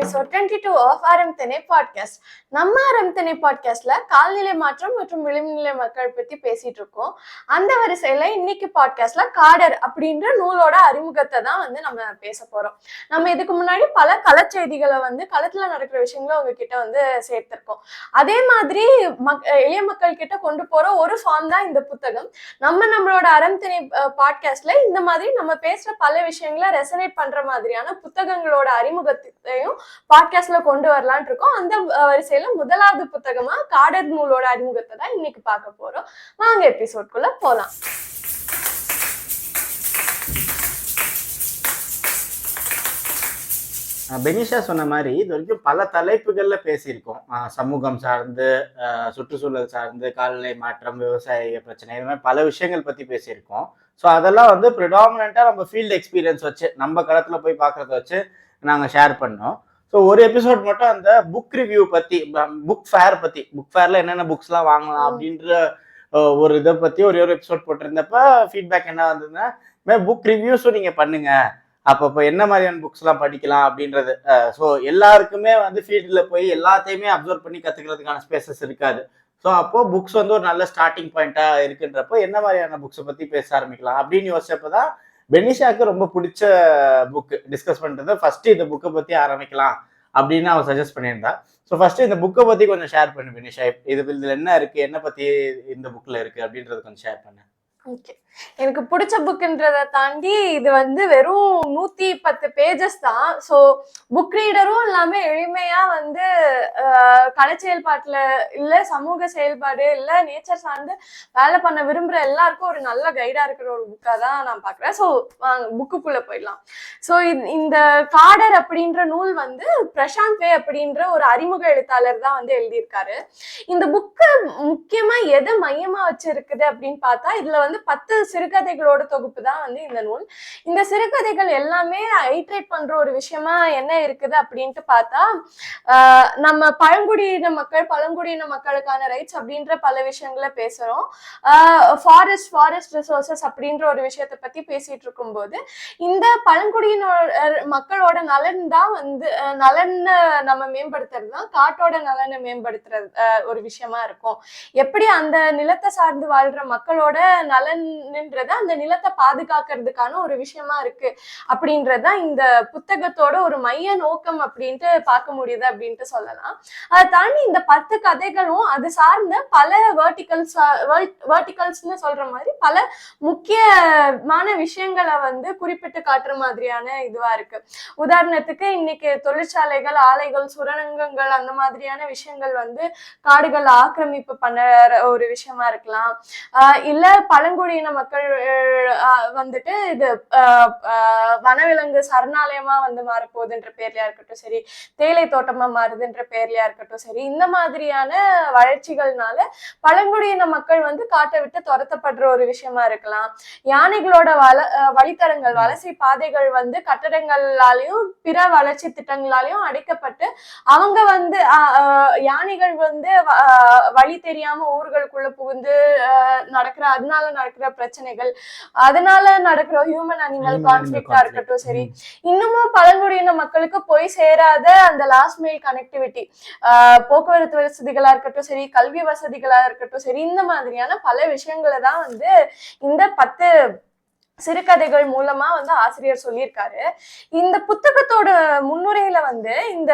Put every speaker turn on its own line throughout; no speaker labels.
Episode 22 of ஆரம்தனை podcast. நம்ம ஆரம்தனை பாட்காஸ்ட்ல கால்நிலை மாற்றம் மற்றும் விளிம்புநிலை மக்கள் பத்தி பேசிட்டு இருக்கோம். அந்த வரிசையில இன்னைக்கு பாட்காஸ்ட்ல காடர் அப்படின்ற நூலோட அறிமுகத்தை தான் நம்ம பேச போறோம். நம்ம இதுக்கு முன்னாடி பல களச்செய்திகளை களத்துல நடக்கிற விஷயங்களை உங்ககிட்ட சேர்த்திருக்கோம். அதே மாதிரி எளிய மக்கள் கிட்ட கொண்டு போற ஒரு ஃபார்ம் தான் இந்த புத்தகம். நம்மளோட ஆரம்தனை பாட்காஸ்ட்ல இந்த மாதிரி நம்ம பேசுற பல விஷயங்களை ரெசனேட் பண்ற மாதிரியான புத்தகங்களோட அறிமுகத்தையும் பாட்காஸ்ட்ல கொண்டு வரலான் இருக்கோம். அந்த வரிசையில முதலாவது புத்தகமா காடர் நூலோட அறிமுகத்தை தான் இன்னைக்கு பார்க்க போறோம். வாங்க எபிசோட்குள்ள போலாம்.
பெனிஷா சொன்ன மாதிரி இது வரைக்கும் பல தலைப்புகள்ல பேசியிருக்கோம். சமூகம் சார்ந்து, சுற்றுச்சூழல் சார்ந்து, காலநிலை மாற்றம், விவசாய பிரச்சனை, இது மாதிரி பல விஷயங்கள் பத்தி பேசியிருக்கோம். ஸோ அதெல்லாம் ப்ரிடாமினண்டா நம்ம ஃபீல்டு எக்ஸ்பீரியன்ஸ் வச்சு நம்ம களத்துல போய் பார்க்கறத வச்சு நாங்கள் ஷேர் பண்ணோம். ஸோ ஒரு எபிசோட் மட்டும் அந்த புக் ரிவ்யூ பத்தி, புக் ஃபேர்ல என்னென்ன புக்ஸ்லாம் வாங்கலாம் அப்படின்ற ஒரு இதை பத்தி ஒரு எபிசோட் போட்டிருந்தப்ப ஃபீட்பேக் என்ன வந்ததுன்னா, புக் ரிவ்யூஸும் நீங்க பண்ணுங்க, அப்போ என்ன மாதிரியான புக்ஸ்லாம் படிக்கலாம் அப்படின்றது. ஸோ எல்லாருக்குமே ஃபீல்டில் போய் எல்லாத்தையுமே அப்சர்வ் பண்ணி கற்றுக்கிறதுக்கான ஸ்பேசஸ் இருக்காது. ஸோ அப்போ புக்ஸ் ஒரு நல்ல ஸ்டார்டிங் பாயிண்டா இருக்குன்றப்போ என்ன மாதிரியான புக்ஸை பற்றி பேச ஆரம்பிக்கலாம் அப்படின்னு யோசிச்சப்பதான் பெனிஷாக்கு ரொம்ப பிடிச்ச புக் டிஸ்கஸ் பண்ணுறது. ஃபர்ஸ்ட் இந்த புக்கை பற்றி ஆரம்பிக்கலாம் அப்படின்னு அவன் சஜஸ்ட் பண்ணியிருந்தா. ஸோ ஃபர்ஸ்ட் இந்த புக்கை பற்றி கொஞ்சம் ஷேர் பண்ணு பெனிஷா. இதில் என்ன இருக்கு, என்ன பற்றி இந்த புக்கில் இருக்கு அப்படின்றது கொஞ்சம் ஷேர் பண்ணேன்.
ஓகே, எனக்கு பிடிச்ச புக்குன்றதை தாண்டி இது வெறும் 110 பேஜஸ் தான். ஸோ புக் ரீடரும் இல்லாம எளிமையா கலை செயல்பாட்டுல இல்ல சமூக செயல்பாடு இல்ல நேச்சர் சார்ந்து வேலை பண்ண விரும்புற எல்லாருக்கும் ஒரு நல்ல கைடா இருக்கிற ஒரு புக்கா தான் நான் பாக்குறேன். ஸோ புக்குக்குள்ள போயிடலாம். ஸோ இந்த காடர் அப்படின்ற நூல் பிரசாந்த் வே அப்படின்ற ஒரு அறிமுக எழுத்தாளர் தான் எழுதியிருக்காரு. இந்த புக்கு முக்கியமா எதை மையமா வச்சு இருக்குது அப்படின்னு பார்த்தா, இதுல 10 சிறுகதைகளோட தொகுப்பு தான் இந்த நூல். இந்த சிறுகதைகள் எல்லாமே ஐட்ரேட் பண்ற ஒரு விஷயமா என்ன இருக்குது அப்படின்ட்டு பார்த்தா, நம்ம பழங்குடியின மக்களுக்கான ரைட்ஸ் அப்படின்ற பல விஷயங்களை பேசுறோம். ஃபாரஸ்ட் ரிசோர்சஸ் அப்படின்ற ஒரு விஷயத்தை பத்தி பேசிட்டு இருக்கும் போது, இந்த பழங்குடியின மக்களோட நலன் தான் நலன் நம்ம மேம்படுத்துறது தான் காட்டோட நலனை மேம்படுத்துறது ஒரு விஷயமா இருக்கும். எப்படி அந்த நிலத்தை சார்ந்து வாழ்ற மக்களோட நலன்ன்றது அந்த நிலத்தை பாதுகாக்கிறதுக்கான ஒரு விஷயமா இருக்கு அப்படின்றதுதான் இந்த புத்தகத்தோட ஒரு மைய நோக்கம் அப்படின்ட்டு பார்க்க முடியுது அப்படின்ட்டு சொல்லலாம். அதை தாண்டி இந்த 10 கதைகளும் அது சார்ந்த பல வேர்டிகல்ஸ்னு சொல்ற மாதிரி பல முக்கியமான விஷயங்களை குறிப்பிட்டு காட்டுற மாதிரியான இதுவா இருக்கு. உதாரணத்துக்கு இன்னைக்கு தொழிற்சாலைகள், ஆலைகள், சுரங்கங்கள் அந்த மாதிரியான விஷயங்கள் காடுகள் ஆக்கிரமிப்பு பண்ண ஒரு விஷயமா இருக்கலாம். இல்ல பழங்குடியின மக்கள் இது வனவிலங்கு சரணாலயமா மாறப்போகுதுன்ற பேர்லயா இருக்கட்டும் சரி, தேயிலை தோட்டமா மாறுதுன்ற பேர்லயா இருக்கட்டும் சரி, இந்த மாதிரியான வளர்ச்சிகள்னால பழங்குடியின மக்கள் காட்டை விட்டு துரத்தப்படுற ஒரு விஷயமா இருக்கலாம். யானைகளோட வழித்தடங்கள், வலசை பாதைகள் கட்டடங்களாலையும் பிற வளர்ச்சி திட்டங்களாலையும் அடைக்கப்பட்டு அவங்க யானைகள் வழி தெரியாம ஊர்களுக்குள்ள புகுந்து அதனால நடக்கிற பிரச்சனைகள், அதனால நடக்கிற ஹியூமன் அனிமல் கான்ஃபிளிக்டா இருக்கட்டும் சரி, இன்னமும் பழங்குடியின மக்களுக்கு போய் சேராத அந்த லாஸ்ட் மைல் கனெக்டிவிட்டி, போக்குவரத்து வசதிகளா இருக்கட்டும் சரி, கல்வி வசதிகளா இருக்கட்டும் சரி, இந்த மாதிரியான பல விஷயங்களை தான் இந்த 10 சிறுகதைகள் மூலமா ஆசிரியர் சொல்லியிருக்காரு. இந்த புத்தகத்தோட முன்னுரையில இந்த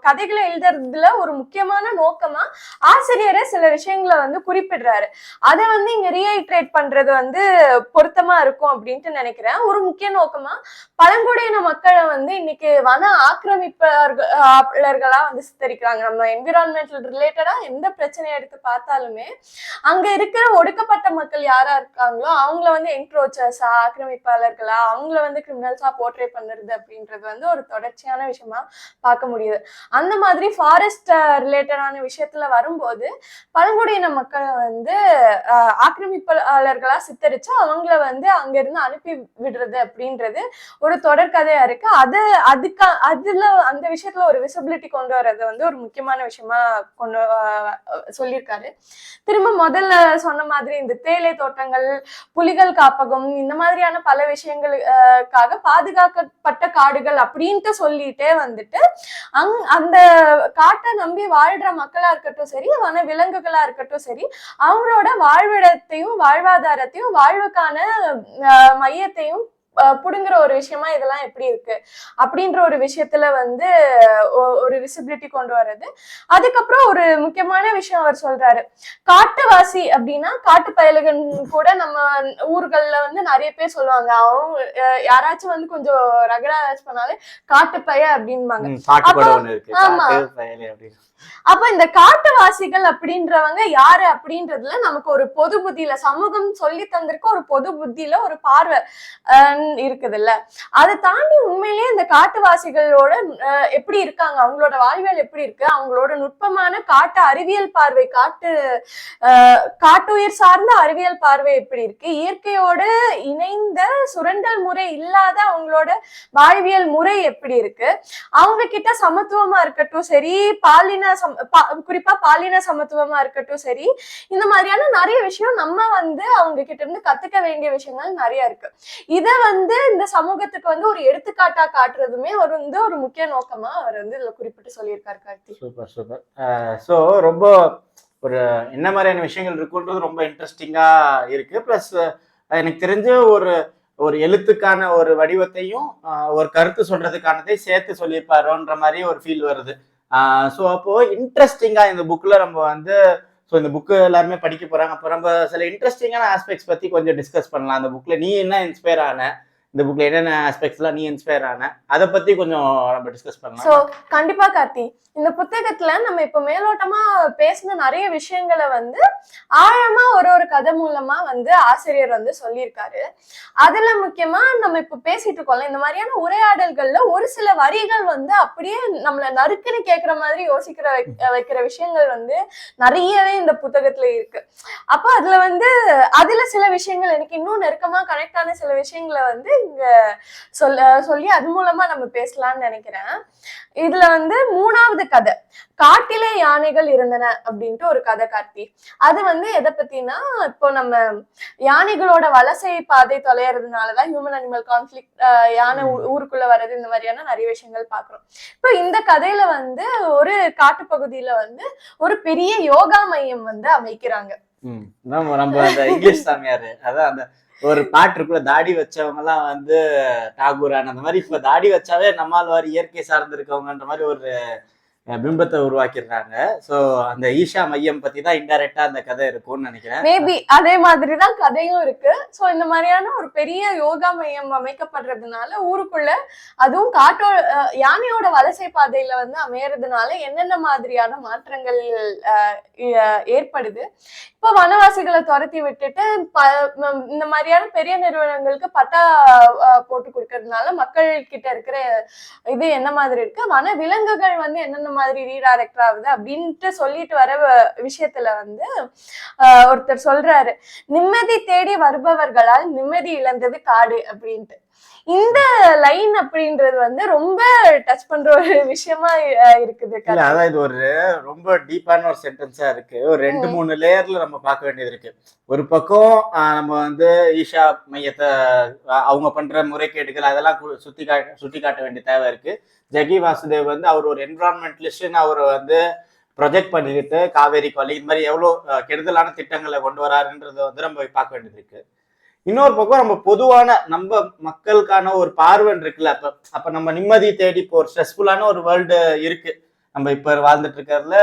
கதைகளை எழுதுறதுல ஒரு முக்கியமான நோக்கமா ஆசிரியரை சில விஷயங்களை குறிப்பிடுறாரு. அதை இங்க ரீஐட்ரேட் பண்றது பொருத்தமா இருக்கும் அப்படின்ட்டு நினைக்கிறேன். ஒரு முக்கிய நோக்கமா பழங்குடியின மக்களை இன்னைக்கு வன ஆக்கிரமிப்பாளர்களா சித்தரிக்கிறாங்க. நம்ம என்விரான்மெண்டல் ரிலேட்டடா எந்த பிரச்சனையை எடுத்து பார்த்தாலுமே அங்க இருக்கிற ஒடுக்கப்பட்ட மக்கள் யாரா இருக்காங்களோ அவங்கள என்க்ரோச்சர்ஸா, ஆக்கிரமிப்பாளர்களா, அவங்கள கிரிமினல்ஸா போர்ட்ரே பண்ணுறது அப்படின்றது ஒரு தொடர்ச்சியான விஷயமா பார்க்க முடியுது. அந்த மாதிரி ஃபாரஸ்ட் ரிலேட்டடான விஷயத்துல வரும்போது பழங்குடியின மக்களை ஆக்கிரமிப்பாளர்களா சித்தரிச்சு அவங்கள அங்க இருந்து அனுப்பி விடுறது அப்படின்றது ஒரு தொடர்கதையா இருக்கு. அதுல அந்த விஷயத்துல ஒரு விசிபிலிட்டி கொண்டு வர்றது ஒரு முக்கியமான விஷயமா சொல்லியிருக்காரு. திரும்ப முதல்ல சொன்ன மாதிரி இந்த தேயிலை தோட்டங்கள், புலிகள் காப்பகம், இந்த மாதிரியான பல விஷயங்களுக்காக பாதுகாக்கப்பட்ட காடுகள் அப்படின்ட்டு சொல்லிட்டே வந்துட்டு அந்த காட்டை நம்பி வாழ்ற மக்களா இருக்கட்டும் சரி, வன விலங்குகளா இருக்கட்டும் சரி, அவங்களோட வாழ்விடத்தையும் வாழ்வாதாரத்தையும் வாழ்வுக்கான மையத்தையும் புடுங்குற ஒரு விஷயமா இதெல்லாம் எப்படி இருக்கு அப்படின்ற ஒரு விஷயத்துல வந்து ஒரு விசிபிலிட்டி கொண்டு வர்றது. அதுக்கப்புறம் ஒரு முக்கியமான விஷயம் அவர் சொல்றாரு, காட்டுவாசி அப்படின்னா காட்டு பயலுகன் கூட நம்ம ஊர்கள்ல வந்து நிறைய பேர் சொல்லுவாங்க. அவங்க யாராச்சும் வந்து கொஞ்சம் ரகடா பண்ணாலே காட்டு பய அப்படின்பாங்க. ஆமா, அப்ப இந்த காட்டுவாசிகள் அப்படின்றவங்க யாரு அப்படின்றதுல நமக்கு ஒரு பொது புத்தியில சமூகம் சொல்லி தந்திருக்க ஒரு பொது புத்தியில ஒரு பார்வை இருக்குது இல்ல. அதை தாண்டி உண்மையிலேயே இந்த காட்டுவாசிகளோட எப்படி இருக்காங்க, அவங்களோட வாழ்வியல் எப்படி இருக்கு, அவங்களோட நுட்பமான காட்டு அறிவியல் பார்வை, காட்டுயிர் சார்ந்த அறிவியல் பார்வை எப்படி இருக்கு, இயற்கையோடு இணைந்த சுரண்டல் முறை இல்லாத அவங்களோட வாழ்வியல் முறை எப்படி இருக்கு, அவங்க கிட்ட சமத்துவமா இருக்கட்டும் சரி, குறிப்பா பாலின சமத்துவமா இருக்கட்டும் சரி, இந்த மாதிரியான நிறைய விஷயம் நம்ம வந்து அவங்க கிட்ட இருந்து கத்துக்க வேண்டிய விஷயங்கள் நிறைய இருக்கு. இத வந்து இந்த சமூகத்துக்கு வந்து ஒரு எடுத்துக்காட்டா காட்டுறதுமே ஒரு முக்கிய நோக்கமா அவர் வந்து இதுல குறிப்பிட்டு சொல்லியிருக்காரு. Karthi,
super super. சோ ரொம்ப ஒரு என்ன மாதிரியான விஷயங்கள் இருக்குன்றது ரொம்ப இன்ட்ரெஸ்டிங்கா இருக்கு. பிளஸ் எனக்கு தெரிஞ்ச ஒரு எழுத்துக்கான ஒரு வடிவத்தையும் ஒரு கருத்து சொல்றதுக்கானதையும் சேர்த்து சொல்லியிருப்பாரோன்ற மாதிரி ஒரு ஃபீல் வருது. ஸோ அப்போ இன்ட்ரெஸ்டிங்கா இந்த புக்ல நம்ம வந்து இந்த புக்கு எல்லாருமே படிக்க போறாங்க. அப்போ நம்ம சில இன்ட்ரெஸ்டிங்கான ஆஸ்பெக்ட்ஸ் பத்தி கொஞ்சம் டிஸ்கஸ் பண்ணலாம். அந்த புக்ல நீ என்ன இன்ஸ்பயர் ஆன, இந்த புக்ல என்னென்ன ஆஸ்பெக்ட்ஸ்லாம் நீ இன்ஸ்பயர் ஆன, அதை பத்தி கொஞ்சம் நம்ம டிஸ்கஸ் பண்ணலாம்.
ஸோ கண்டிப்பா கார்த்தி, இந்த புத்தகத்துல நம்ம இப்ப மேலோட்டமா பேசின நிறைய விஷயங்களை வந்து ஆழமா ஒரு கதை மூலமா வந்து ஆசிரியர் வந்து சொல்லியிருக்காரு. அதுல முக்கியமா நம்ம இப்ப பேசிட்டு இருக்கோம்ல, இந்த மாதிரியான உரையாடல்கள்ல ஒரு சில வரிகள் வந்து அப்படியே நம்மள நறுக்குன்னு கேட்கிற மாதிரி வைக்கிற விஷயங்கள் வந்து நிறையவே இந்த புத்தகத்துல இருக்கு. அப்ப அதுல சில விஷயங்கள் எனக்கு இன்னும் நெருக்கமா கனெக்ட் ஆன சில விஷயங்களை வந்து இங்க சொல்லி அது மூலமா நம்ம பேசலாம்னு நினைக்கிறேன். இதுல வந்து 3வது கதை காட்டிலே யானைகள் இருந்தன அப்படின்ட்டு ஒரு கதை கார்த்தி. அது வந்து எதை பத்தினா, இப்போ நம்ம யானைகளோட வலசை பாதை தொலைறதுனாலதான் ஹியூமன் அனிமல் கான்ஃபிளிக்ட், யானை ஊருக்குள்ள வர்றது, இந்த மாதிரியான நிறைய விஷயங்கள் பாக்குறோம். இப்போ இந்த கதையில வந்து ஒரு காட்டு பகுதியில வந்து ஒரு பெரிய யோகா மையம் வந்து அமைக்கிறாங்க.
நம்ம அந்த இங்கிலீஷ் சாமியாரு, அதான் அந்த ஒரு பாட்டுக்குள்ள தாடி வச்சவங்க எல்லாம் வந்து டாகூரான், அந்த மாதிரி இப்ப தாடி வச்சாவே நம்மால் இயற்கை சார்ந்து இருக்கவங்கன்ற மாதிரி ஒரு பிம்பத்தை உருவாக்கிடுறாங்க. சோ அந்த ஈஷா மையம் பத்தி தான் இன்டைரக்டா அந்த கதை இருக்கும்னு நினைக்கிறேன்.
மேபி அதே மாதிரிதான் கதையும் இருக்கு. சோ இந்த மாதிரியான ஒரு பெரிய யோகா மையம் அமைக்கப்படுறதுனால ஊருக்குள்ள, அதுவும் யானையோட வலசை பாதையில வந்து அமையறதுனால என்னென்ன மாதிரியான மாற்றங்கள் ஏற்படுது. இப்போ வனவாசிகளை துரத்தி விட்டுட்டு இந்த மாதிரியான பெரிய நிறுவனங்களுக்கு பட்டா போட்டு கொடுக்கறதுனால மக்கள் கிட்ட இருக்கிற இது என்ன மாதிரி இருக்கு, வன விலங்குகள் வந்து என்னென்ன மாதிரி ரீடைரக்ட் ஆகுது அப்படின்ட்டு சொல்லிட்டு வர விஷயத்துல வந்து ஒருத்தர் சொல்றாரு, நிம்மதி தேடி வருபவர்களால் நிம்மதி இழந்தது காடு அப்படின்ட்டு. இந்த லைன் அப்படின்றது வந்து ரொம்ப டச் பண்ற ஒரு விஷயமா இருக்குது.
அதான் இது ஒரு ரொம்ப டீப்பான ஒரு சென்டென்ஸா இருக்கு. ஒரு 2-3 லேயர்ல நம்ம பார்க்க வேண்டியது இருக்கு. ஒரு பக்கம் நம்ம வந்து ஈஷா மையத்தை அவங்க பண்ற முறைகேடுகள் அதெல்லாம் சுட்டி காட்ட வேண்டிய தேவை இருக்கு. ஜகி வாசுதேவ் வந்து அவர் ஒரு என்விரான்மெண்டலிஸ்ட்னு அவரை வந்து ப்ரொஜெக்ட் பண்ணிக்கிட்டு காவேரி கொலை இந்த மாதிரி எவ்வளவு கெடுதலான திட்டங்களை கொண்டு வராருன்றத வந்து நம்ம பார்க்க வேண்டியது இருக்கு. இன்னொரு பக்கம் நம்ம பொதுவான நம்ம மக்களுக்கான ஒரு பார்வன் இருக்குல்ல, அப்ப நம்ம நிம்மதி தேடி இப்போ ஒரு ஸ்ட்ரெஸ்ஃபுல்லான ஒரு வேர்ல்டு இருக்கு நம்ம இப்ப வாழ்ந்துட்டு இருக்கிறதுல.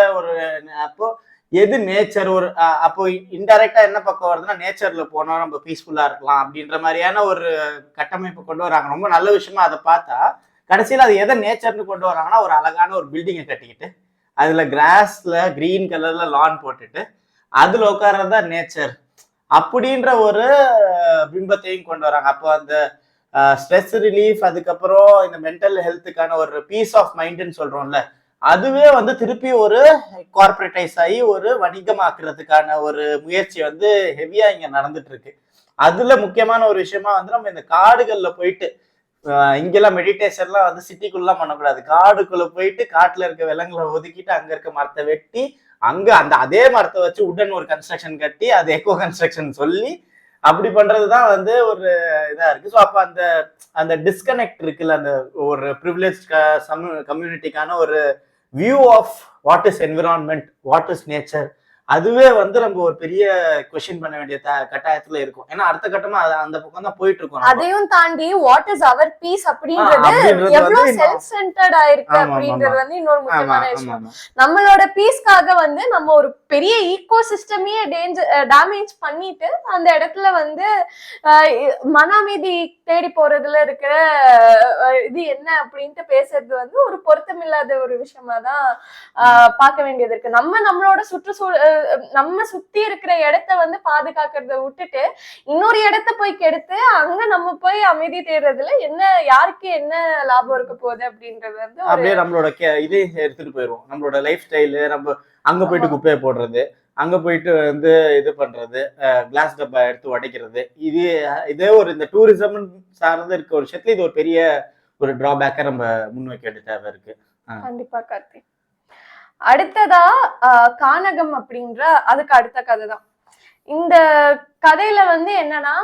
அப்போ எது நேச்சர், அப்போ இன்டைரக்டா என்ன பக்கம் வருதுன்னா, நேச்சர்ல போனோம் நம்ம பீஸ்ஃபுல்லா இருக்கலாம் அப்படின்ற மாதிரியான ஒரு கட்டமைப்பு கொண்டு வராங்க. ரொம்ப நல்ல விஷயமா அதை பார்த்தா கடைசியில் அது எதை நேச்சர்னு கொண்டு வராங்கன்னா, ஒரு அழகான ஒரு பில்டிங்கை கட்டிக்கிட்டு அதுல கிராஸ்ல கிரீன் கலர்ல லான் போட்டுட்டு அதுல உட்கார்றதுதான் நேச்சர் அப்படின்ற ஒரு பிம்பத்தையும் கொண்டு வராங்க. அப்போ அந்த ஸ்ட்ரெஸ் ரிலீஃப், அதுக்கப்புறம் இந்த மென்டல் ஹெல்த்துக்கான ஒரு பீஸ் ஆஃப் மைண்ட்னு சொல்றோம்ல, அதுவே வந்து திருப்பி ஒரு கார்பரேட்டைஸ் ஆகி ஒரு வணிகமாக்குறதுக்கான ஒரு முயற்சி வந்து ஹெவியா இங்க நடந்துட்டு இருக்கு. அதுல முக்கியமான ஒரு விஷயமா வந்து நம்ம இந்த காடுகள்ல போயிட்டு, இங்கெல்லாம் மெடிடேஷன்லாம் வந்து சிட்டிக்குள்ளலாம் பண்ணக்கூடாது, காடுக்குள்ள போயிட்டு காட்டுல இருக்க விலங்குகளை ஒதுக்கிட்டு அங்க இருக்க மரத்தை வெட்டி அங்க அதே மரத்தை வச்சு உடன் ஒரு கன்ஸ்ட்ரக்ஷன் கட்டி அது எக்கோ கன்ஸ்ட்ரக்ஷன் சொல்லி அப்படி பண்றதுதான் வந்து ஒரு இதா இருக்கு. ஸோ அப்ப அந்த அந்த டிஸ்கனெக்ட் இருக்குல்ல, அந்த ஒரு ப்ரிவிலேஜ் கம்யூனிட்டிக்கான ஒரு view of what is environment, what is nature, அதுவே வந்து நம்ம ஒரு பெரிய கொஸ்டின் பண்ண வேண்டிய கட்டாயத்துல இருக்கும். ஏன்னா அடுத்த கட்டமா அந்த பக்கம் தான் போயிட்டு இருக்கோம்.
அதையும் தாண்டி வாட் இஸ் அவர் பீஸ் அப்படின்றது எவ்வளவு செல்ஃப் சென்டர்ட் ஆயிருக்கு அப்படின்றது வந்து இன்னொரு முக்கியமான விஷயம். நம்மளோட பீஸ்க்காக வந்து நம்ம ஒரு பெரிய ஈகோ சிஸ்டமே டேமேஜ் பண்ணிட்டு அந்த இடத்துல வந்து மன அமைதி தேடி போறதுல இருக்கிற இது என்ன அப்படின்ட்டு பேசுறது வந்து ஒரு பொருத்தமில்லாத ஒரு விஷயமா தான் பார்க்க வேண்டியது இருக்கு. நம்மளோட சுற்றுச்சூழல் நம்ம சுத்தி இருக்கிற இடத்த வந்து பாதுகாக்கிறத விட்டுட்டு இன்னொரு இடத்த போய் கெடுத்து அங்க நம்ம போய் அமைதி தேடுறதுல என்ன யாருக்கு என்ன லாபம் இருக்க போகுது அப்படின்றது வந்து
அப்படியே நம்மளோட இதே எடுத்துட்டு போயிடுவோம். நம்மளோட லைஃப் ஸ்டைலு, நம்ம அங்க போயிட்டு குப்பையை போடுறது, அங்க போயிட்டு வந்து இது பண்றது, கிளாஸ் டப்பா எடுத்து உடைக்கிறது, இதே ஒரு இந்த டூரிசம் சார்ந்து இருக்க ஒரு விஷயத்துல இது ஒரு பெரிய ஒரு டிராபேக்கை நம்ம முன்வைக்க வேண்டிய தேவை இருக்கு.
கண்டிப்பா கார்த்திக். அடுத்ததா கானகம் அப்படின்ற அதுக்கு அடுத்த கதை தான். இந்த கதையில வந்து என்னன்னா,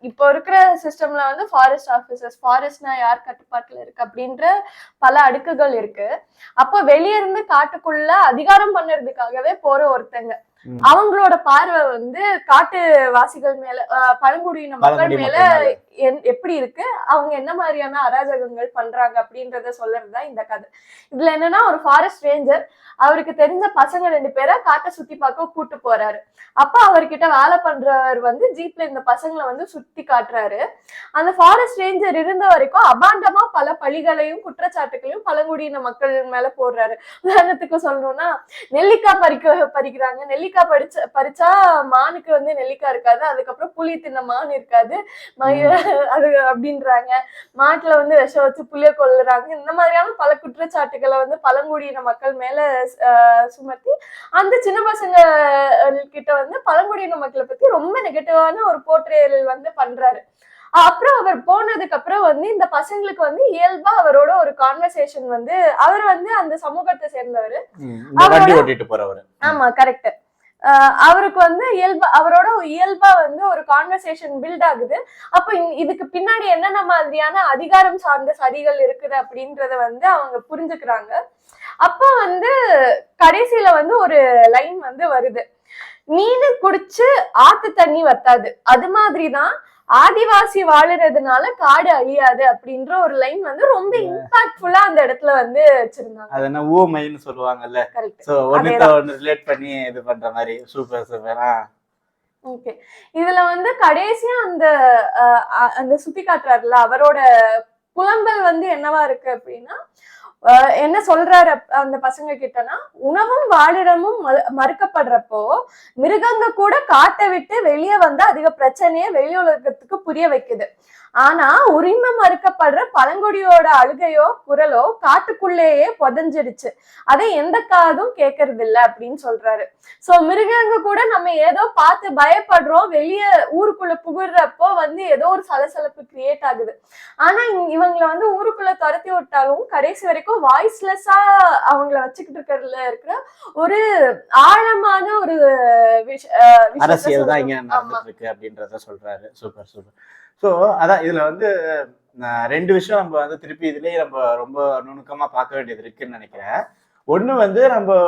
இப்போ இருக்கிற சிஸ்டம்ல வந்து ஃபாரஸ்ட் ஆபீசர்ஸ், ஃபாரஸ்ட்னா யார் கட்டுப்பாட்டுல இருக்கு அப்படின்ற பல அடுக்குகள் இருக்கு. அப்போ வெளிய இருந்து காட்டுக்குள்ள அதிகாரம் பண்ணுறதுக்காகவே போற ஒருத்தங்க, அவங்களோட பார்வை வந்து காட்டுவாசிகள் மேல, பழங்குடியின மக்கள் மேல எப்படி இருக்கு, அவங்க என்ன மாதிரியான அராஜகங்கள் பண்றாங்க அப்படின்றத சொல்றதுதான் இந்த கதை. இதுல என்னன்னா, ஒரு ஃபாரஸ்ட் ரேஞ்சர் அவருக்கு தெரிஞ்ச பசங்க 2 பேரை காட்டை சுத்தி பார்க்க கூட்டு போறாரு. அப்ப அவர்கிட்ட வேலை பண்றவர் வந்து ஜீப்ல இந்த பசங்களை வந்து சுத்தி காட்டுறாரு. அந்த ஃபாரஸ்ட் ரேஞ்சர் இருந்த வரைக்கும் அபாண்டமா பல பழிகளையும் குற்றச்சாட்டுகளையும் பழங்குடியின மக்கள் மேல போடுறாரு. உதாரணத்துக்கு சொல்லணும்னா, நெல்லிக்காய் பறிக்கிறாங்க, நெல்லிக்காய் பறிச்சா மானுக்கு வந்து நெல்லிக்காய் இருக்காது, அதுக்கப்புறம் புளி தின்ன மான் இருக்காது அது அப்படின்றாங்க. மாட்டுல வந்து விஷம் வச்சு புளிய கொல்லுறாங்க. இந்த மாதிரியான பல குற்றச்சாட்டுகளை வந்து பழங்குடியின மக்கள் மேல சுமத்தி அந்த சின்ன பசங்க கிட்ட வந்து பழங்குடியின மக்களை பத்தி ரொம்ப நெகட்டிவான ஒரு போர்ட்ரேயல் வந்து பண்றாரு. அப்புறம் அவர் போனதுக்கு அப்புறம் வந்து இந்த பசங்களுக்கு வந்து இயல்பா அவரோட ஒரு கான்வர்சேஷன் வந்து, அவர் வந்து அந்த சமூகத்தை சேர்ந்தவர். ஆமா கரெக்ட். அவருக்கு வந்து அவரோட இயல்பா வந்து ஒரு கான்வர்சேஷன் பில்ட் ஆகுது. அப்ப இதுக்கு பின்னாடி என்னென்ன மாதிரியான அதிகாரம் சார்ந்த சதிகள் இருக்குது அப்படின்றத வந்து அவங்க புரிஞ்சுக்கிறாங்க. அப்ப வந்து கடைசியில வந்து ஒரு லைன் வந்து வருது, மீன் குடிச்சு ஆத்து தண்ணி வத்தாது, அது மாதிரிதான் ஆதிவாசி வாழுறதுனால காடு அழியாது அப்படின்ற ஒரு லைன் வந்து ரொம்ப இம்பாக்ட்ஃபுல்லா அந்த இடத்துல வந்து வச்சிருந்தாங்க.
அது என்ன ஊமைன்னு சொல்லுவாங்கல்ல, சோ ஒண்ணுட்ட ஒண்ணு ரிலேட் பண்ணி இது பண்ற மாதிரி. சூப்பர் சூப்பரா.
ஓகே, இதுல வந்து கடைசியா அந்த சுத்தி காட்டுறாருல, அவரோட புலம்பல் வந்து என்னவா இருக்கு அப்படின்னா, என்ன சொல்றாரு அந்த பசங்க கிட்டனா, உணவும் வாழிடமும் மறுக்கப்படுறப்போ மிருகங்க கூட காட்டை விட்டு வெளியே வந்து அதிக பிரச்சனைய வெளி உலகத்துக்கு புரிய வைக்குது. ஆனா உரிமை மறுக்கப்படுற பழங்குடியோட அழுகையோ குரலோ காட்டுக்குள்ளேயே புதஞ்சிடுச்சு, அதை எந்த காதும் கேட்கறது இல்லை அப்படின்னு சொல்றாரு. சோ மிருகங்க கூட நம்ம ஏதோ பார்த்து பயப்படுறோம், வெளியே ஊருக்குள்ள புகுறப்போ வந்து ஏதோ ஒரு சலசலப்பு கிரியேட் ஆகுது. ஆனா இவங்களை வந்து ஊருக்குள்ள துரத்தி விட்டாலும் கடைசி வரைக்கும் வாய்ஸ்லெஸ்ஸா அவங்கள வச்சுக்கிட்டு இருக்கிறதுல இருக்கிற ஒரு ஆழமான ஒரு
அரசியல் தான் இங்க நடந்துட்டு இருக்கு அப்படின்றத சொல்றாரு. Super super. ஸோ அதான் இதுல வந்து 2 விஷயம் நம்ம வந்து திருப்பி இதுலயே நம்ம ரொம்ப நுணுக்கமா பார்க்க வேண்டியது இருக்குன்னு நினைக்கிறேன். ஒண்ணு வந்து நம்ம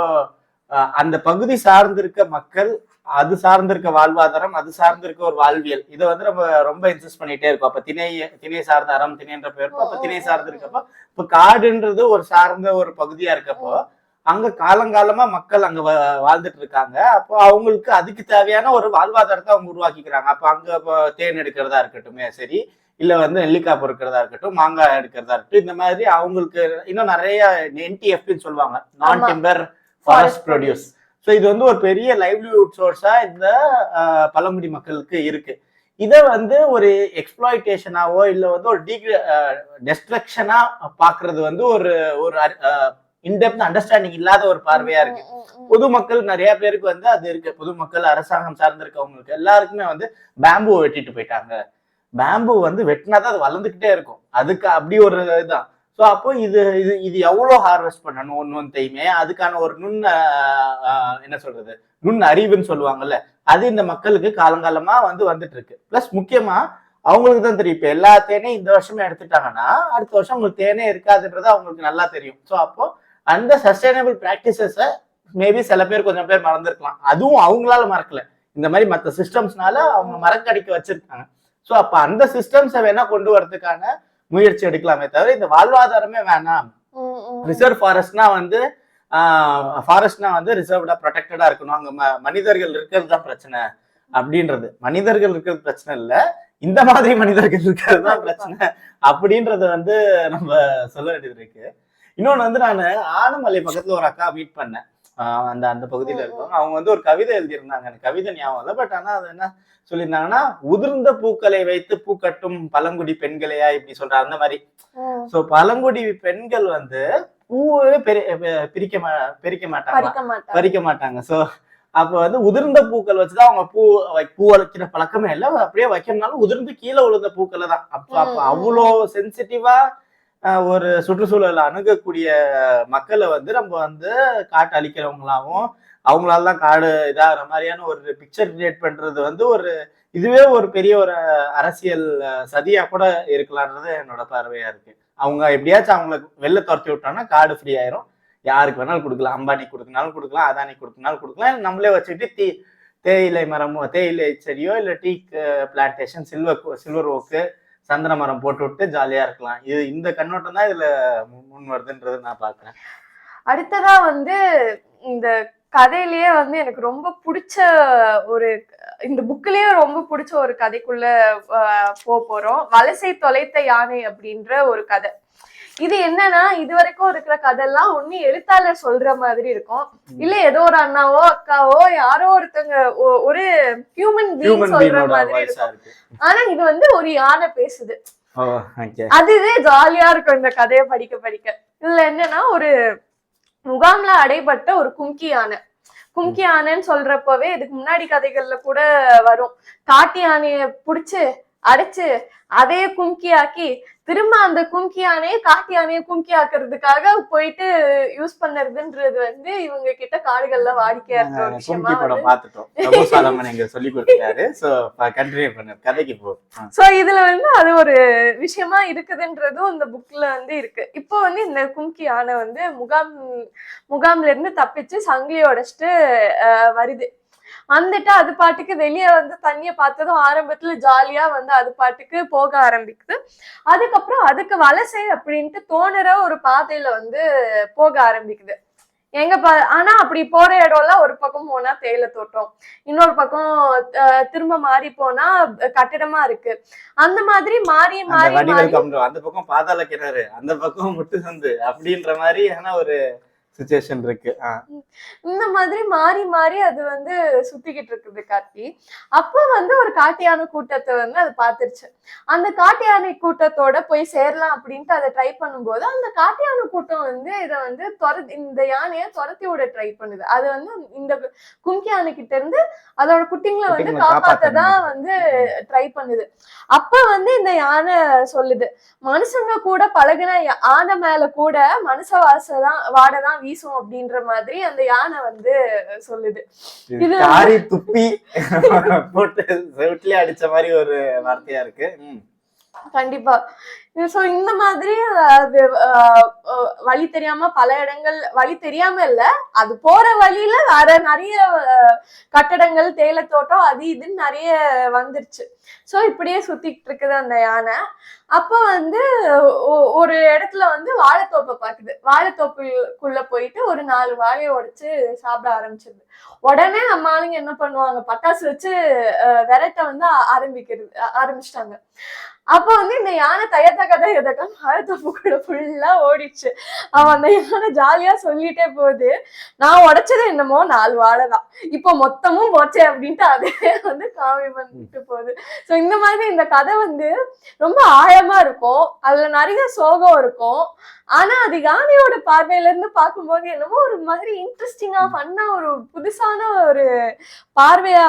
அந்த பகுதி சார்ந்திருக்க மக்கள், அது சார்ந்திருக்க வாழ்வாதாரம், அது சார்ந்திருக்க ஒரு வாழ்வியல், இதை வந்து நம்ம ரொம்ப இன்சிஸ்ட் பண்ணிட்டே இருக்கோம். அப்ப திணை சார்ந்த அறம், திணைன்ற பேருப்போ அப்ப திணை சார்ந்து இருக்கப்போ, இப்ப காடுன்றது ஒரு சார்ந்த ஒரு பகுதியா இருக்கப்போ அங்க காலங்காலமா மக்கள் அங்க வாழ்ந்துட்டு இருக்காங்க. அப்போ அவங்களுக்கு அதுக்கு தேவையான ஒரு வாழ்வாதாரத்தை அவங்க உருவாக்கிக்கிறாங்க. அப்ப அங்க தேன் எடுக்கிறதா இருக்கட்டுமே சரி, இல்ல வந்து நெல்லிக்காய் பொறுக்கிறதா இருக்கட்டும், மாங்காய் எடுக்கிறதா இருக்கட்டும், இந்த மாதிரி அவங்களுக்கு இன்னும் நிறைய NTFன்னு சொல்லுவாங்க, நான் டிம்பர் ஃபாரஸ்ட் ப்ரொடியூஸ். ஸோ இது வந்து ஒரு பெரிய லைவ்லிஹுட் சோர்ஸா இந்த பழங்குடி மக்களுக்கு இருக்கு. இதை வந்து ஒரு எக்ஸ்ப்ளாய்டேஷனாவோ இல்ல வந்து ஒரு டெஸ்ட்ரக்ஷனா பாக்குறது வந்து ஒரு இன்டெப்த் அண்டர்ஸ்டாண்டிங் இல்லாத ஒரு பார்வையா இருக்கு. பொதுமக்கள் நிறைய பேருக்கு வந்து அது இருக்கு. பொதுமக்கள், அரசாங்கம் சார்ந்திருக்கவங்களுக்கு எல்லாருக்குமே வந்து பேம்பு வெட்டிட்டு போயிட்டாங்க. பேம்பு வந்து வெட்டினாதான் அது வளர்ந்துகிட்டே இருக்கும், அதுக்கு அப்படி ஒரு இதுதான். ஸோ அப்போ இது இது இது எவ்வளோ ஹார்வெஸ்ட் பண்ணணும் ஒன்றையுமே, அதுக்கான ஒரு என்ன சொல்றது, நுண் அறிவுன்னு சொல்லுவாங்கல்ல, அது இந்த மக்களுக்கு காலங்காலமா வந்துட்டு இருக்கு. பிளஸ் முக்கியமா அவங்களுக்கு தான் தெரியும். இப்ப எல்லா தேனையும் இந்த வருஷமே எடுத்துட்டாங்கன்னா அடுத்த வருஷம் உங்களுக்கு தேனே இருக்காதுன்றது அவங்களுக்கு நல்லா தெரியும். ஸோ அப்போ அந்த சஸ்டைனபிள் பிராக்டிசஸை மேபி சில பேர் கொஞ்சம் பேர் மறந்துருக்கலாம். அதுவும் அவங்களால மறக்கல, இந்த மாதிரி மற்ற சிஸ்டம்ஸ்னால அவங்க மறக்கடிக்க வச்சிருக்காங்க. ஸோ அப்ப அந்த சிஸ்டம்ஸை வேணா கொண்டு வரதுக்கான முயற்சி எடுக்கலாமே தவிர இந்த வாழ்வாதாரமே வேணாம். ரிசர்வ் ஃபாரஸ்ட்னா ஃபாரஸ்ட்னா ரிசர்வ்டா ப்ரொடெக்டடா இருக்கணும், அங்க மனிதர்கள் இருக்கிறது தான் பிரச்சனை அப்படின்றது. மனிதர்கள் இருக்கிறது பிரச்சனை இல்ல, இந்த மாதிரி மனிதர்கள் இருக்கிறது தான் பிரச்சனை அப்படின்றத நம்ம சொல்ல வேண்டியது இருக்கு. இன்னொன்னு நான் ஆனமலை பக்கத்துல ஒரு அக்கா மீட் பண்ணேன், அந்த அந்த பகுதியில இருக்கவங்க. அவங்க ஒரு கவிதை எழுதியிருந்தாங்க, எனக்கு கவிதை ஞாபகம் இல்லை, பட் ஆனா அது என்ன சொல்லியிருந்தாங்கன்னா, உதிர்ந்த பூக்களை வைத்து பூக்கட்டும் பழங்குடி பெண்களையா இப்படி சொல்ற அந்த மாதிரி. சோ பழங்குடி பெண்கள் பூவே பறிக்க மாட்டாங்க. சோ அப்ப உதிர்ந்த பூக்கள் வச்சுதான் அவங்க பூ வைக்கிற பழக்கமே இல்லை, அப்படியே வைக்கணும்னாலும் உதிர்ந்து கீழே விழுந்த பூக்களை தான். அப்ப அவ்வளோ சென்சிட்டிவா ஒரு சுற்றுச்சூழலை அணுகக்கூடிய மக்களை நம்ம காட்டு அழிக்கிறவங்களாவும் அவங்களால தான் காடு இதாகிற மாதிரியான ஒரு பிக்சர் கிரியேட் பண்றது ஒரு இதுவே ஒரு பெரிய ஒரு அரசியல் சதியா கூட இருக்கலான்றது என்னோட பார்வையா இருக்கு. அவங்க எப்படியாச்சும் அவங்களுக்கு வெளில துரத்தி விட்டோம்னா காடு ஃப்ரீ ஆயிரும், யாருக்கு வேணாலும் கொடுக்கலாம், அம்பானி கொடுக்கனாலும் கொடுக்கலாம், அதானி கொடுக்கனாலும் கொடுக்கலாம், நம்மளே வச்சுக்கிட்டு தேயிலை மரமோ தேயிலை செடியோ இல்லை டீ பிளான்டேஷன் சில்வர் ஓக்கு சந்திர மரம் போட்டு விட்டு ஜாலியா இருக்கலாம். இது இந்த கண்ணோட்டம் தான் இதுல முன் வருதுன்றது நான் பாக்குறேன்.
அடுத்ததா இந்த கதையிலேயே எனக்கு ரொம்ப பிடிச்ச ஒரு, இந்த புக்லயே ரொம்ப பிடிச்ச ஒரு கதைக்குள்ள போறோம். வலசை தொலைத்த யானை அப்படின்ற ஒரு கதை. இது என்னன்னா, இது வரைக்கும் இருக்கிற கதையெல்லாம் ஒண்ணு எழுத்தாளர் சொல்ற மாதிரி இருக்கும், இல்ல ஏதோ ஒரு அண்ணாவோ அக்காவோ யாரோ ஒருத்தங்க ஒரு ஹியூமன் பீயிங் சொல்ற மாதிரி இருக்கும். ஆனா இது ஒரு யானை பேசுது. அதுவே ஜாலியா இருக்கும் இந்த கதையை படிக்க படிக்க. இதுல என்னன்னா, ஒரு முகாம்ல அடைபட்ட ஒரு கும்கி யானைன்னு சொல்றப்பவே இதுக்கு முன்னாடி கதைகள்ல கூட வரும். காட்டு யானைய புடிச்சு அடைச்சு அதையே கும்கி ஆக்கி திரும்ப அந்த கும்கி யானையை காட்டு யானையை கும்கி ஆக்குறதுக்காக போயிட்டு யூஸ் பண்ணுறதுன்றது இவங்க கிட்ட காடுகள்ல வாடிக்கையா இருக்கிற ஒரு விஷயமா சோ இதுல அது ஒரு விஷயமா இருக்குதுன்றதும் இந்த புக்ல இருக்கு. இப்போ இந்த கும்கி யானை முகாம்ல இருந்து தப்பிச்சு சங்கிலியை உடைச்சிட்டு வருது. வந்துட்டு அது பாட்டுக்கு வெளியே தண்ணிய பார்த்ததும் ஆரம்பத்துல ஜாலியா அது பாட்டுக்கு போக ஆரம்பிக்குது. அதுக்கப்புறம் அதுக்கு வலசை அப்படின்ட்டு தோணுற ஒரு பாதையில போக ஆரம்பிக்குது. ஆனா அப்படி போற இடம்லாம் ஒரு பக்கம் போனா தேயிலை தோட்டம், இன்னொரு பக்கம் திரும்ப மாறி போனா கட்டிடமா இருக்கு. அந்த மாதிரி மாறி மாறி
அந்த பக்கம் பாதாள கிணறு, அந்த பக்கம் முட்டு சந்து அப்படின்ற மாதிரி ஒரு சிச்சுவேஷன் இருக்கு.
இந்த மாதிரி மாறி மாறி அது சுத்திக்கிட்டு இருக்குது கார்த்தி. அப்போ ஒரு காட்டு யானை கூட்டத்தை அது பாத்துருச்சு. அந்த காட்டு யானை கூட்டத்தோட போய் சேரலாம் அப்படின்ட்டு அதை ட்ரை பண்ணும்போது அந்த காட்டு யானை கூட்டம் இதை இந்த யானைய துரத்தி விட ட்ரை பண்ணுது. அது இந்த கும்கி யானை கிட்ட இருந்து அதோட குட்டிங்களை காப்பாத்ததான் ட்ரை பண்ணுது. அப்ப இந்த யானை சொல்லுது, மனுஷங்க கூட பழகின யானை மேல கூட மனுஷ வாடதான் வீசும் அப்படின்ற மாதிரி அந்த யானை சொல்லுது.
இது துப்பி போட்டு செவுட்லயே அடிச்ச மாதிரி ஒரு வார்த்தையா இருக்கு.
கண்டிப்பா. சோ இந்த மாதிரி அது வழி தெரியாம பல இடங்கள், வழி தெரியாம இல்ல, அது போற வழியில வேற நிறைய கட்டடங்கள் தேயிலை தோட்டம் அது இதுன்னு நிறைய வந்துருச்சு. சோ இப்படியே சுத்திட்டு இருக்குது அந்த யானை. அப்ப ஒரு இடத்துல வாழைத்தோப்பை பாக்குது. வாழைத்தோப்புக்குள்ள போயிட்டு ஒரு 4 வாழையை உடைச்சு சாப்பிட ஆரம்பிச்சிருது. உடனே நம்ம ஆளுங்க என்ன பண்ணுவாங்க, பட்டாசு வச்சு விரட்ட ஆரம்பிச்சிட்டாங்க. அப்ப இந்த யானை தயத்தக்க வாழைத்தோப்புக்குள்ள ஃபுல்லா ஓடிச்சு. அவன் அந்த யானை ஜாலியா சொல்லிட்டே போகுது, நான் உடைச்சது என்னமோ 4 வாழை தான், இப்ப மொத்தமும் போச்சே அப்படின்ட்டு அதே காமெடி பண்ணிட்டு போகுது. சோ இந்த மாதிரி இந்த கதை ரொம்ப ஆழமா இருக்கும், அதுல நிறைய சோகம் இருக்கும். ஆனா அது யானையோட பார்வையில இருந்து பார்க்கும்போது என்னமோ ஒரு மாதிரி இன்ட்ரெஸ்டிங்கா ஃபன்னா ஒரு புதுசான ஒரு பார்வையா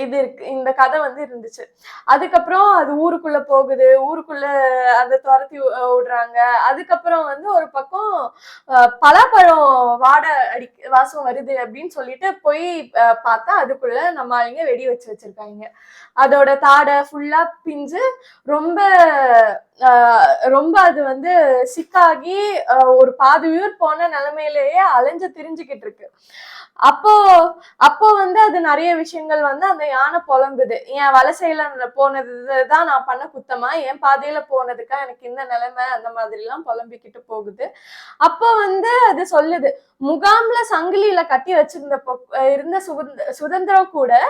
இது இருக்கு, இந்த கதை வந்து இருந்துச்சு. அதுக்கப்புறம் அது ஊருக்குள்ள போகுது, ஊருக்குள்ள அதை துரத்தி விடுறாங்க. அதுக்கப்புறம் வந்து ஒரு பக்கம் பலாப்பழம் வாசம் வருது அப்படின்னு சொல்லிட்டு போய் பார்த்தா அதுக்குள்ள நம்ம ஆளுங்க வெடி வச்சிருக்காங்க. அதோட தாடை ஃபுல்லா பிஞ்சு ரொம்ப ரொம்ப அது வந்து சிக்காகி ஒரு பாதி உயிர் போன நிலைமையிலேயே அலைஞ்சு திரிஞ்சுக்கிட்டு இருக்கு. அப்போ அப்போ வந்து அது நிறைய விஷயங்கள் வந்து அந்த யானை புலம்புது. என் வலசையில போனதுதான் நான் பண்ண குத்தமா, என் பாதையில போனதுக்கா எனக்கு இந்த நிலைமை, அந்த மாதிரி எல்லாம் புலம்பிக்கிட்டு போகுது. அப்போ வந்து அது சொல்லுது, முகாம்ல சங்கிலியில கட்டி வச்சிருந்த இருந்த சுதந்திரம் கூட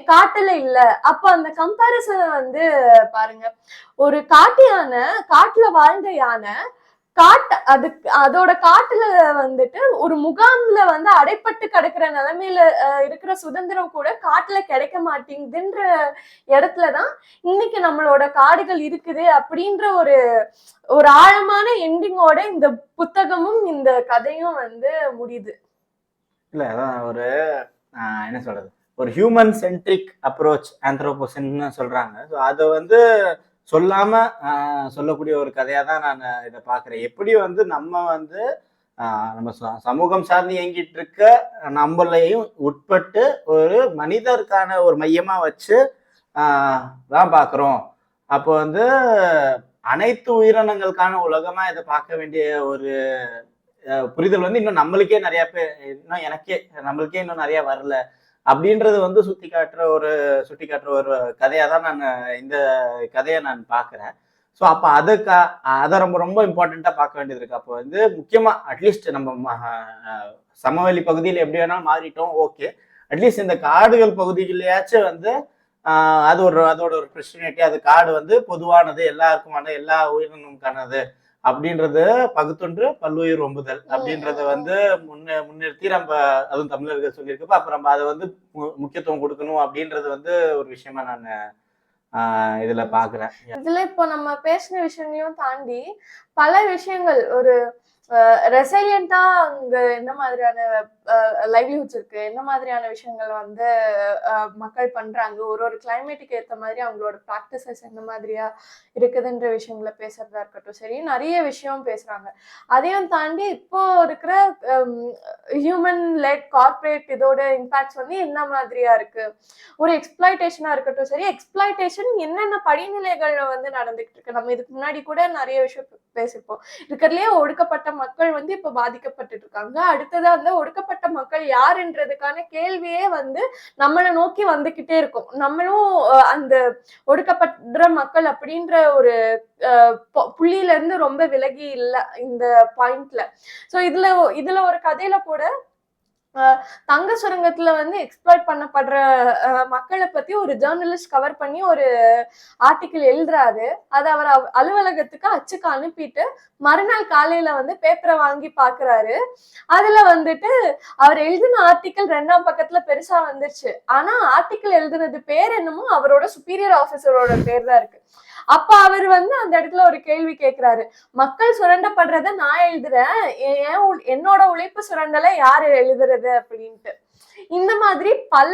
காட்டுல இல்ல. அப்ப அந்த கம்பாரிசனை வந்து பாருங்க. ஒரு காட்டு யானை, காட்டுல வாழ்ந்த யானை அதோட காட்டுல வந்துட்டு ஒரு முகாம்ல வந்து அடைப்பட்டு கிடக்குற நிலைமையில இருக்கிற சுதந்திரம் கூட காட்டுல கிடைக்க மாட்டேங்குதுன்ற இடத்துலதான் இன்னைக்கு நம்மளோட காடுகள் இருக்குது அப்படின்ற ஒரு ஒரு ஆழமான எண்டிங்கோட இந்த புத்தகமும் இந்த கதையும் வந்து முடியுது.
இல்ல அதான் ஒரு என்ன சொல்றது, ஒரு ஹியூமன் சென்ட்ரிக் அப்ரோச் ஆந்த்ரோபோசென்னு சொல்றாங்க. ஸோ அதை வந்து சொல்லாம சொல்லக்கூடிய ஒரு கதையா தான் நான் இதை பார்க்குறேன். எப்படி வந்து நம்ம வந்து நம்ம சமூகம் சார்ந்து இயங்கிட்டு இருக்க நம்மளையும் உட்பட்டு ஒரு மனிதருக்கான ஒரு மையமா வச்சு தான் பார்க்குறோம். அப்போ வந்து அனைத்து உயிரினங்களுக்கான உலகமா இதை பார்க்க வேண்டிய ஒரு புரிதல் வந்து இன்னும் நம்மளுக்கே நிறைய பேர், இன்னும் நம்மளுக்கே இன்னும் நிறைய வரல அப்படின்றது வந்து சுட்டி காட்டுற ஒரு கதையா தான் நான் இந்த கதையை நான் பார்க்குறேன். ஸோ அப்போ அதை ரொம்ப ரொம்ப இம்பார்ட்டண்ட்டாக பார்க்க வேண்டியது இருக்கு. அப்போ வந்து முக்கியமாக அட்லீஸ்ட் நம்ம சமவெளி பகுதியில் எப்படி வேணாலும் மாறிட்டோம், ஓகே, அட்லீஸ்ட் இந்த காடுகள் பகுதிகளையாச்சும் வந்து அதோட ஒரு பிரச்சனைட்டி, அது காடு வந்து பொதுவானது, எல்லாருக்குமான, எல்லா உயிரினமுக்கானது அப்படின்றது பகுத்தொன்று பல்லுயிர் ஒம்புதல் அப்படின்றத வந்து முன்னிறுத்தி நம்ம அதுவும் தமிழர்கள் சொல்லியிருக்கப்ப அப்ப நம்ம அதை வந்து முக்கியத்துவம் கொடுக்கணும் அப்படின்றது வந்து ஒரு விஷயமா நான் இதுல பாக்குறேன்.
இதுல இப்போ நம்ம பேசின விஷயங்களையும் தாண்டி பல விஷயங்கள், ஒரு ரெசிலியண்டா அங்க என்ன மாதிரியான லைவ்லிஹுட்ஸ் இருக்கு, என்ன மாதிரியான விஷயங்கள் வந்து மக்கள் பண்றாங்க, ஒரு கிளைமேட்டுக்கு ஏற்ற மாதிரி அவங்களோட ப்ராக்டிசஸ் என்ன மாதிரியா இருக்குதுன்ற விஷயங்களை பேசுறதா இருக்கட்டும் சரி, நிறைய விஷயம் பேசுறாங்க. அதையும் தாண்டி இப்போ இருக்கிற ஹியூமன் லெட் கார்பரேட் இதோட இம்பாக்ட்ஸ் வந்து என்ன மாதிரியா இருக்கு, ஒரு எக்ஸ்பிளாய்டேஷனா இருக்கட்டும் சரி, எக்ஸ்பிளாய்டேஷன் என்னென்ன படிநிலைகள்ல வந்து நடந்துகிட்டு இருக்கு. நம்ம இதுக்கு முன்னாடி கூட நிறைய விஷயம் பேசிப்போம். இருக்கிறதுலயே ஒடுக்கப்பட்ட மக்கள் வந்து இப்ப பாதிக்கப்பட்டு இருக்காங்க. அடுத்ததா வந்து ஒடுக்கப்பட்ட மக்கள் யாருன்றதுக்கான கேள்வியே வந்து நம்மளை நோக்கி வந்துகிட்டே இருக்கும். நம்மளும் அந்த ஒடுக்கப்படுற மக்கள் அப்படின்ற ஒரு புள்ளியில இருந்து ரொம்ப விலகி இல்ல இந்த பாயிண்ட்ல. சோ இதுல ஒரு கதையில கூட தங்க சுரங்கத்துல வந்து எக்ஸ்ப்ளாய்ட் பண்ணப்படுற மக்களை பத்தி ஒரு ஜேர்னலிஸ்ட் கவர் பண்ணி ஒரு ஆர்டிக்கிள் எழுதுறாரு. அதை அவர் அலுவலகத்துக்கு அச்சுக்கு அனுப்பிட்டு மறுநாள் காலையில வந்து பேப்பரை வாங்கி பாக்குறாரு. அதுல வந்துட்டு அவர் எழுதின ஆர்டிக்கிள் 2ஆம் பக்கத்துல பெருசா வந்துருச்சு. ஆனா ஆர்டிக்கிள் எழுதுனது பேர் என்னமோ அவரோட சுப்பீரியர் ஆபீசரோட பேர் தான் இருக்கு. அப்ப அவர் வந்து அந்த இடத்துல ஒரு கேள்வி கேட்கிறாரு, மக்கள் சுரண்டப்படுறத நான் எழுதுறேன், என்னோட உழைப்பு சுரண்டலை யாரு எழுதுறது அப்படின்ட்டு. இந்த மாதிரி பல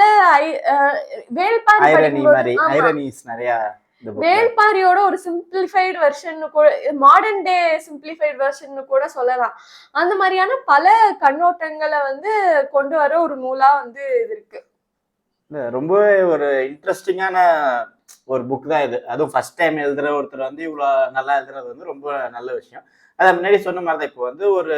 வேள்பாரியோட ஒரு simplified version, modern day simplified version கூட சொல்லலாம். அந்த மாதிரியான பல கண்ணோட்டங்களை வந்து கொண்டு வர ஒரு நூலா வந்து இது இருக்கு.
ரொம்பவே ஒரு இன்ட்ரெஸ்டிங்கான ஒரு புக் தான் இது. அதுவும் ஃபர்ஸ்ட் டைம் எழுதுற ஒருத்தர் வந்து இவ்வளவு நல்லா எழுதுறது வந்து ரொம்ப நல்ல விஷயம். அதை முன்னாடி சொன்ன மாதிரி தான் இப்போ வந்து ஒரு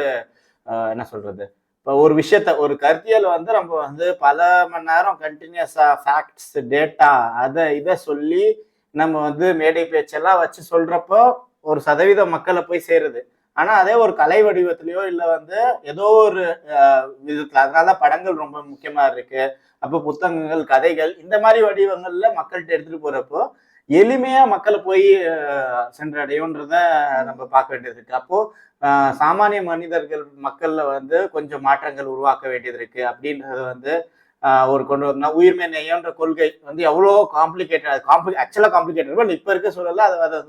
என்ன சொல்றது, இப்போ ஒரு விஷயத்த, ஒரு கருத்தியல் வந்து நம்ம வந்து பல மணி நேரம் கண்டினியூஸா ஃபேக்ட்ஸ் டேட்டா இதை சொல்லி நம்ம வந்து மேடை பேச்செல்லாம் வச்சு சொல்றப்போ ஒரு சதவீதம் மக்களை போய் சேருது. ஆனா அதே ஒரு கலை வடிவத்திலயோ இல்லை வந்து ஏதோ ஒரு விதத்துல, அதனால படங்கள் ரொம்ப முக்கியமா இருக்கு. அப்போ புத்தகங்கள், கதைகள், இந்த மாதிரி வடிவங்கள்ல மக்கள்கிட்ட எடுத்துட்டு போறப்போ எளிமையா மக்களை போய் சென்றடையும்ன்றத நம்ம பார்க்க வேண்டியது இருக்கு. அப்போ சாமானிய மனிதர்கள் மக்கள்ல வந்து கொஞ்சம் மாற்றங்கள் உருவாக்க வேண்டியது இருக்கு அப்படின்றது வந்து ஒரு கொண்டு வரணும். உயிர்மை நெய்யன்ற கொள்கை வந்து எவ்வளோ ஆக்சுவலா காம்ப்ளிகேட்டட், இப்ப இருக்க சூழல்ல அதை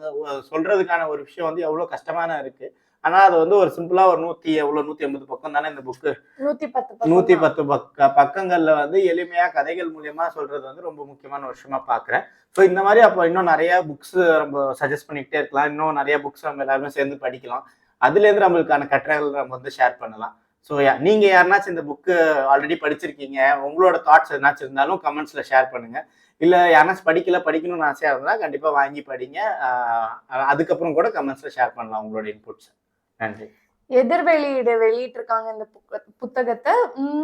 சொல்றதுக்கான ஒரு விஷயம் வந்து எவ்வளோ கஷ்டமான இருக்கு. ஆனா அது வந்து ஒரு சிம்பிளா ஒரு 180 பக்கம் தானே இந்த புக்கு.
110
110 பக்கங்கள்ல வந்து எளிமையா கதைகள் மூலியமா சொல்றது வந்து ரொம்ப முக்கியமான விஷயமா பாக்குறேன். ஸோ இந்த மாதிரி அப்போ இன்னும் நிறைய புக்ஸ் நம்ம சஜஸ்ட் பண்ணிக்கிட்டே இருக்கலாம். இன்னும் நிறைய புக்ஸ் நம்ம எல்லாருமே சேர்ந்து படிக்கலாம். அதுல இருந்து நம்மளுக்கான கட்டுரைகள் நம்ம வந்து ஷேர் பண்ணலாம். ஸோ நீங்க யாருனாச்சும் இந்த புக்கு ஆல்ரெடி படிச்சிருக்கீங்க, உங்களோட தாட்ஸ் எதனாச்சும் இருந்தாலும் கமெண்ட்ஸ்ல ஷேர் பண்ணுங்க. இல்ல யாருனாச்சும் படிக்கணும்னு ஆசையா இருந்தா கண்டிப்பா வாங்கி படிங்க. அதுக்கப்புறம் கூட கமெண்ட்ஸ்ல ஷேர் பண்ணலாம் உங்களோட இன்புட்ஸ். நன்றி.
எதிர் வெளியிட்டிருக்காங்க இந்த புத்தகத்தை.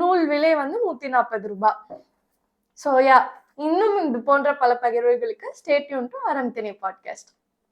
நூல் விலை வந்து 140 ரூபாய். ஸோ இன்னும் இது போன்ற பல பகிர்வுகளுக்கு ஸ்டே டியூன் டு ஆரம் திணை பாட்காஸ்ட்.